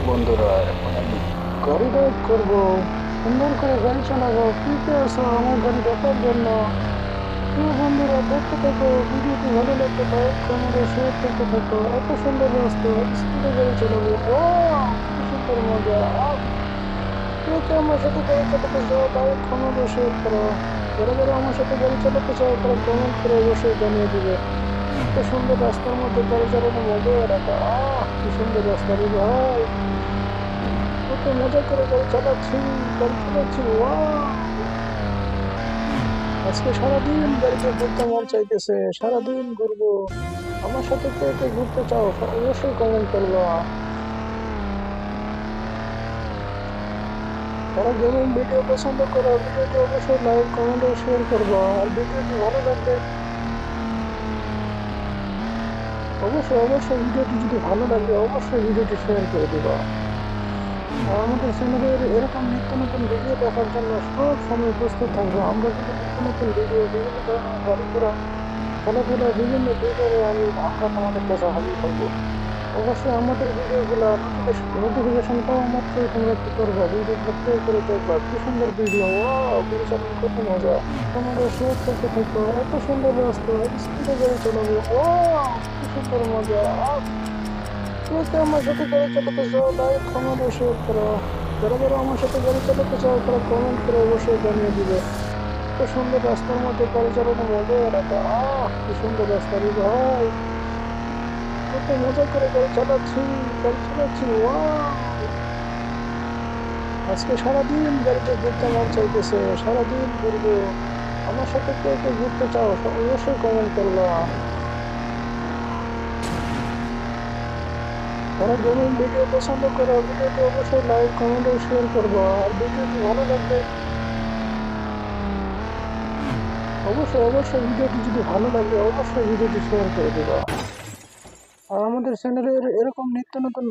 বন্ধুরা, এখন আমি গাড়ি রাইড করবো, সুন্দর করে গাড়ি চালাবো। কি কে আছো আমার গাড়ি দেখার জন্য? প্রিয় বন্ধুরা, দেখতে থাকো। ভিডিওটি ভালো লাগলে লাইক কমেন্ট ও শেয়ার করতে থাকো। এত সুন্দর রাস্তা, স্পিডে গাড়ি চালাবো। ও, কি সুন্দর মজা! কে কে আমার সাথে গাড়ি চালাতে চাও? লাইক কমেন্ট ও শেয়ার করো। যারা যারা আমার সাথে গাড়ি চালাতে চাও তারা কমেন্ট করে অবশ্যই জানিয়ে দিবে। এত সুন্দর রাস্তার মধ্যে গাড়ি চালানো মজা রাখা। কি সুন্দর রাস্তা রে ভাই! কত মজা করে গাড়ি চালাচ্ছি। ওয়াও! আজকে সারাদিন গাড়িতে ঘুরতে মন চাইতেছে, সারাদিন ঘুরবো। আমার সাথে কে কে ঘুরতে চাও অবশ্যই কমেন্ট করবা। যারা গেমিং ভিডিও পছন্দ করো, ভিডিওটি অবশ্যই লাইক কমেন্ট ও শেয়ার করবা। আর ভিডিওটি ভালো লাগলে অবশ্যই ভিডিওটি যদি ভালো লাগে অবশ্যই ভিডিওটি শেয়ার করে দিবা। আর আমাদের চ্যানেলের এরকম নিত্য নতুন ভিডিও দেখার জন্য সব সময় প্রস্তুত থাকবো। আমরা কিন্তু নিত্য নতুন ভিডিও, বিভিন্ন ধরনের গাড়ি ঘোড়া, খেলাধুলা, বিভিন্ন ভিডিও আমরা তোমাদের কাছে হাজির হবো। অবশ্যই আমাদের ভিডিওগুলো নোটিফিকেশন পাওয়া মাত্রই তোমরা কি করবা, ভিডিওগুলো প্লে করে দেখবা। কি সুন্দর ভিডিও! গাড়ি চালানো কত মজা! তোমাদের শেয়ার করতে থাকো। এত সুন্দর রাস্তা, স্পিডে গাড়ি চালাবো। কি সুন্দর মজা! কে কে আমার সাথে গাড়ি চালাতে চাও? লাইক কমেন্ট ও শেয়ার করো। যারা যারা আমার সাথে গাড়ি চালাতে চাও তারা কমেন্ট করে অবশ্যই জানিয়ে দিবে। এত সুন্দর রাস্তার মধ্যে গাড়ি চালানো মজা রাখা। কি সুন্দর রাস্তা রে ভাই! কত মজা করে গাড়ি চালাচ্ছি। ওয়াও! আজকে সারাদিন গাড়িতে ঘুরতে মন চাইতেছে, সারাদিন ঘুরবো। আমার সাথে কে কে ঘুরতে চাও অবশ্যই কমেন্ট করবা। যারা গেমিং ভিডিও পছন্দ করো, ভিডিওটি অবশ্যই লাইক কমেন্ট ও শেয়ার করবা। আর ভিডিওটি ভালো লাগলে অবশ্যই ভিডিওটি যদি ভালো লাগে অবশ্যই ভিডিওটি শেয়ার করে দিবা। আর আমাদের চ্যানেলের এরকম নিত্য নতুন